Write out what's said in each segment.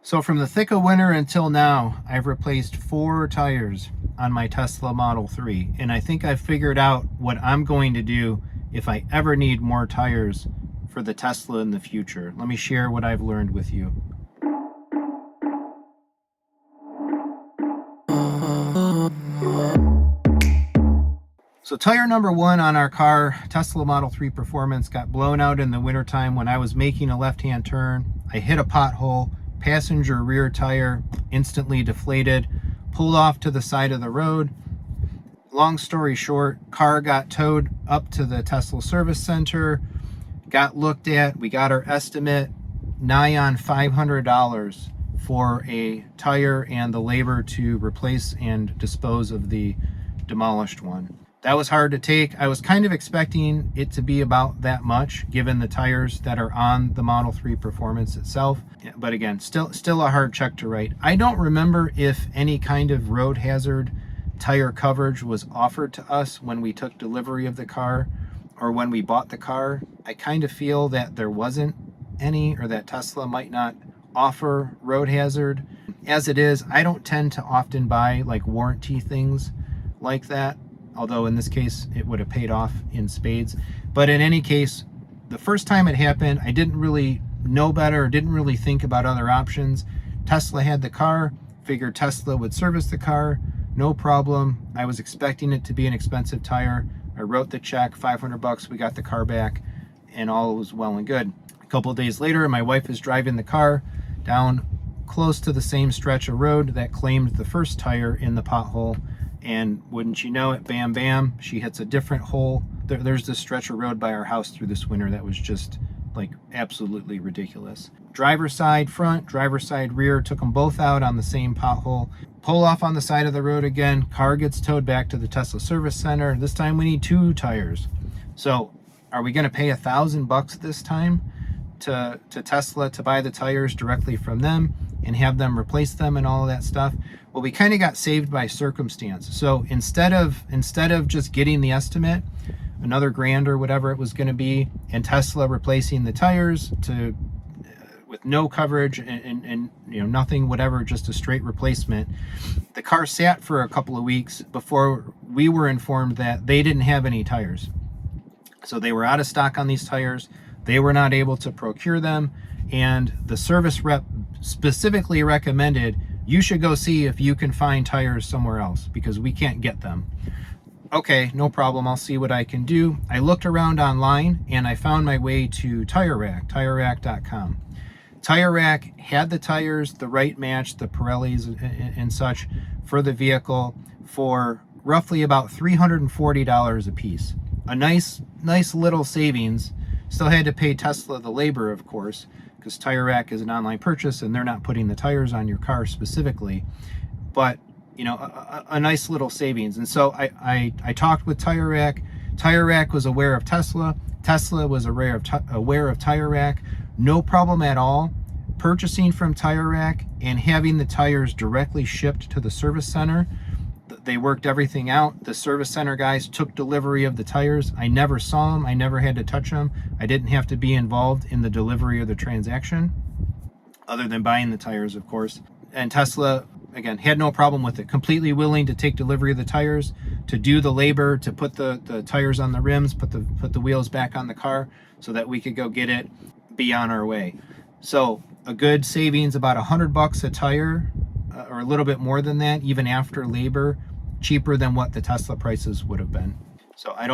So from the thick of winter until now, I've replaced 4 tires on my Tesla Model 3. And I think I've figured out what I'm going to do if I ever need more tires for the Tesla in the future. Let me share what I've learned with you. So tire number 1 on our car, Tesla Model 3 Performance, got blown out in the wintertime when I was making a left-hand turn. I hit a pothole. Passenger rear tire instantly deflated, pulled off to the side of the road. Long story short, car got towed up to the Tesla service center, got looked at. We got our estimate, nigh on $500 for a tire and the labor to replace and dispose of the demolished one. That was hard to take. I was kind of expecting it to be about that much given the tires that are on the Model 3 Performance itself. But again, still a hard check to write. I don't remember if any kind of road hazard tire coverage was offered to us when we took delivery of the car or when we bought the car. I kind of feel that there wasn't any, or that Tesla might not offer road hazard. As it is, I don't tend to often buy like warranty things like that. Although in this case, it would have paid off in spades. But in any case, the first time it happened, I didn't really know better, or didn't really think about other options. Tesla had the car, figured Tesla would service the car, no problem. I was expecting it to be an expensive tire. I wrote the check, $500, we got the car back, and all was well and good. A couple of days later, my wife is driving the car down close to the same stretch of road that claimed the first tire in the pothole. And wouldn't you know it, bam, bam, she hits a different hole. There's this stretch of road by our house through this winter that was just like absolutely ridiculous. Driver side front, driver side rear, took them both out on the same pothole. Pull off on the side of the road again. Car gets towed back to the Tesla service center. This time we need 2 tires. So are we gonna pay $1,000 this time to Tesla to buy the tires directly from them and have them replace them and all of that stuff? Well, we kind of got saved by circumstance. So instead of just getting the estimate, another grand or whatever it was going to be, and Tesla replacing the tires with no coverage and you know, nothing, whatever, just a straight replacement, the car sat for a couple of weeks before we were informed that they didn't have any tires. So they were out of stock on these tires. They were not able to procure them, and the service rep specifically recommended you should go see if you can find tires somewhere else because we can't get them. Okay, no problem. I'll see what I can do. I looked around online and I found my way to Tire Rack, TireRack.com. Tire Rack had the tires, the right match, the Pirellis and such for the vehicle for roughly about $340 a piece. A nice little savings. Still had to pay Tesla the labor, of course, because Tire Rack is an online purchase and they're not putting the tires on your car specifically, but you know, a nice little savings. And so I talked with Tire Rack. Tire Rack was aware of Tesla. Tesla was aware of Tire Rack. No problem at all purchasing from Tire Rack and having the tires directly shipped to the service center. They worked everything out. The service center guys took delivery of the tires. I never saw them. I never had to touch them. I didn't have to be involved in the delivery of the transaction, other than buying the tires, of course. And Tesla, again, had no problem with it. Completely willing to take delivery of the tires, to do the labor, to put the tires on the rims, put the wheels back on the car so that we could go get it, be on our way. So a good savings, about $100 a tire, or a little bit more than that, even after labor, cheaper than what the Tesla prices would have been. So I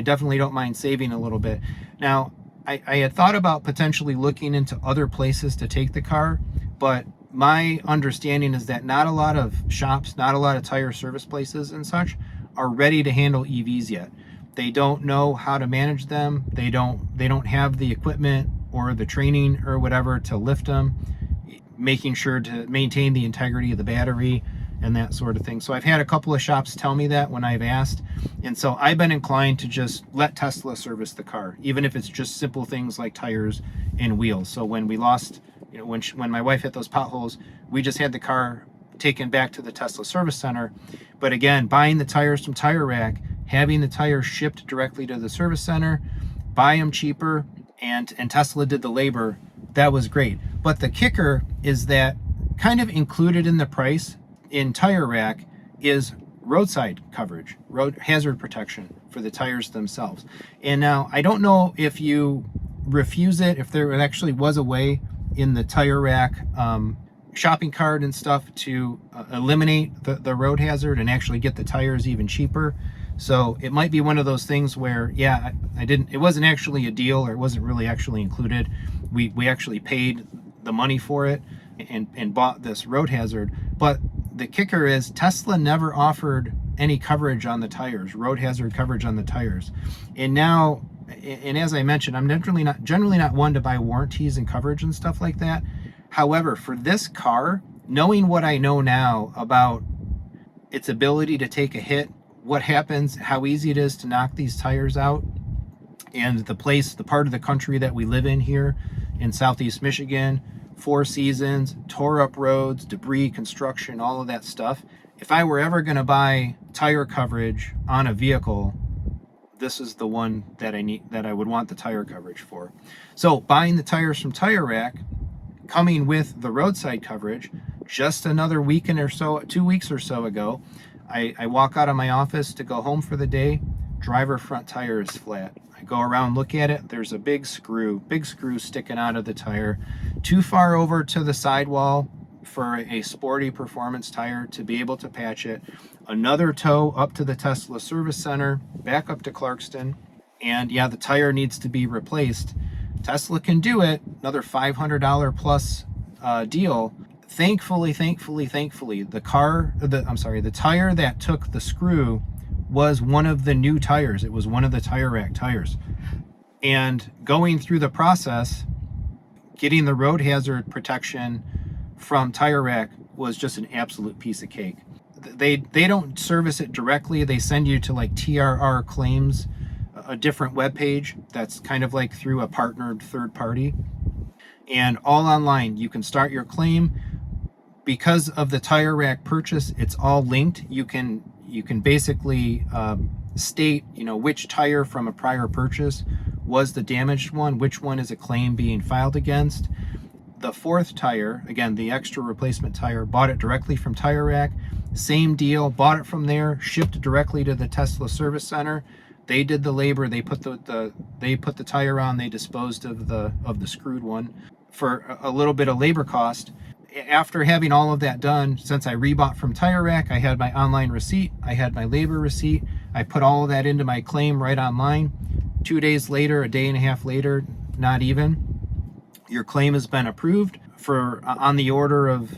definitely don't mind saving a little bit. Now, I had thought about potentially looking into other places to take the car, but my understanding is that not a lot of shops, not a lot of tire service places and such are ready to handle EVs yet. They don't know how to manage them. They don't have the equipment or the training or whatever to lift them, making sure to maintain the integrity of the battery and that sort of thing. So I've had a couple of shops tell me that when I've asked. And so I've been inclined to just let Tesla service the car, even if it's just simple things like tires and wheels. So when we lost, you know, when my wife hit those potholes, we just had the car taken back to the Tesla service center. But again, buying the tires from Tire Rack, having the tires shipped directly to the service center, buy them cheaper, and Tesla did the labor, that was great. But the kicker is that kind of included in the price in Tire Rack is roadside coverage, road hazard protection for the tires themselves. And now I don't know if you refuse it, if there actually was a way in the Tire Rack shopping cart and stuff to eliminate the road hazard and actually get the tires even cheaper. So it might be one of those things where, yeah, it wasn't actually a deal, or it wasn't really actually included. We actually paid the money for it and bought this road hazard. But the kicker is Tesla never offered any coverage on the tires, road hazard coverage on the tires. And now, and as I mentioned, I'm generally not one to buy warranties and coverage and stuff like that. However, for this car, knowing what I know now about its ability to take a hit, what happens, how easy it is to knock these tires out, and the part of the country that we live in here in Southeast Michigan, 4 seasons, tore up roads, debris, construction, all of that stuff. If I were ever going to buy tire coverage on a vehicle, this is the one that I would want the tire coverage for. So buying the tires from Tire Rack, coming with the roadside coverage, just another weekend or so, 2 weeks or so ago, I walk out of my office to go home for the day. Driver front tire is flat. I go around, look at it. There's a big screw sticking out of the tire, too far over to the sidewall for a sporty performance tire to be able to patch it. Another tow up to the Tesla service center, back up to Clarkston, and yeah, the tire needs to be replaced. Tesla can do it. Another $500 plus deal. Thankfully, the tire that took the screw was one of the new tires. It was one of the Tire Rack tires. And going through the process, getting the road hazard protection from Tire Rack was just an absolute piece of cake. They don't service it directly. They send you to like TRR Claims, a different web page that's kind of like through a partnered third party. And all online, you can start your claim. Because of the Tire Rack purchase, it's all linked. You can basically state, which tire from a prior purchase was the damaged one, which one is a claim being filed against. The 4th tire, again, the extra replacement tire, bought it directly from Tire Rack. Same deal, bought it from there, shipped directly to the Tesla service center. They did the labor. They put the tire on. They disposed of the screwed one for a little bit of labor cost. After having all of that done, since I rebought from Tire Rack, I had my online receipt, I had my labor receipt, I put all of that into my claim right online. 2 days later, a day and a half later, not even, your claim has been approved for on the order of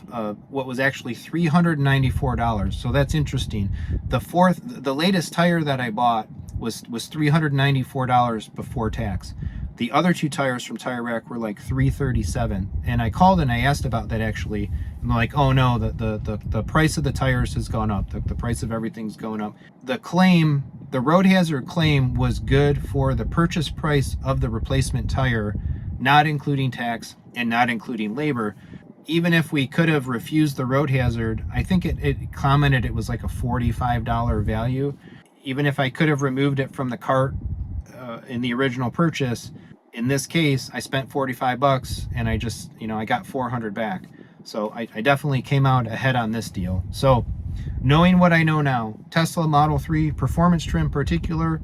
what was actually $394. So that's interesting. The latest tire that I bought was $394 before tax. The other 2 tires from Tire Rack were like $337, and I called and I asked about that actually. And they're like, "Oh no, the price of the tires has gone up. The price of everything's going up." The claim, the road hazard claim, was good for the purchase price of the replacement tire, not including tax and not including labor. Even if we could have refused the road hazard, I think it commented it was like a $45 value. Even if I could have removed it from the cart in the original purchase, in this case, I spent $45 and I just, I got $400 back. So I definitely came out ahead on this deal. So knowing what I know now, Tesla Model 3 performance trim particular,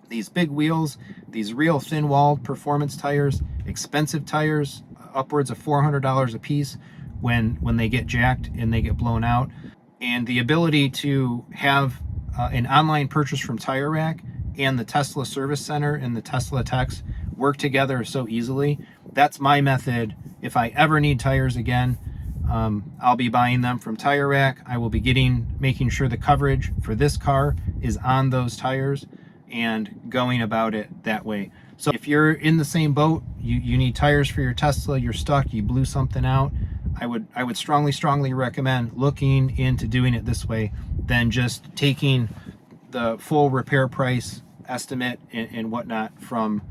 these big wheels, these real thin-walled performance tires, expensive tires, upwards of $400 a piece when they get jacked and they get blown out, and the ability to have an online purchase from Tire Rack and the Tesla service center and the Tesla techs work together so easily. That's my method. If I ever need tires again, I'll be buying them from Tire Rack. I will be making sure the coverage for this car is on those tires and going about it that way. So if you're in the same boat, you need tires for your Tesla, you're stuck, you blew something out, I would strongly recommend looking into doing it this way than just taking the full repair price estimate and whatnot from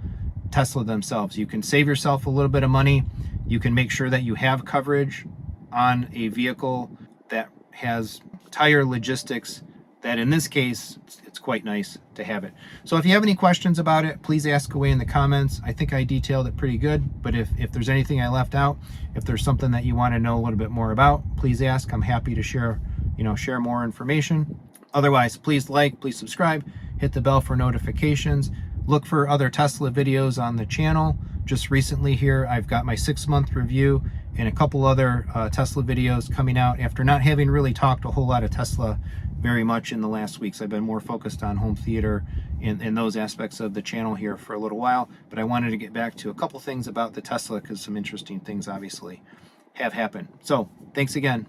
Tesla themselves. You can save yourself a little bit of money. You can make sure that you have coverage on a vehicle that has tire logistics that, in this case, it's quite nice to have it. So if you have any questions about it, please ask away in the comments. I think I detailed it pretty good, but if there's anything I left out, if there's something that you want to know a little bit more about, please ask. I'm happy to share more information. Otherwise, please please subscribe, hit the bell for notifications. Look for other Tesla videos on the channel. Just recently here, I've got my 6-month review and a couple other Tesla videos coming out after not having really talked a whole lot of Tesla very much in the last weeks. I've been more focused on home theater and those aspects of the channel here for a little while, but I wanted to get back to a couple things about the Tesla because some interesting things obviously have happened. So thanks again.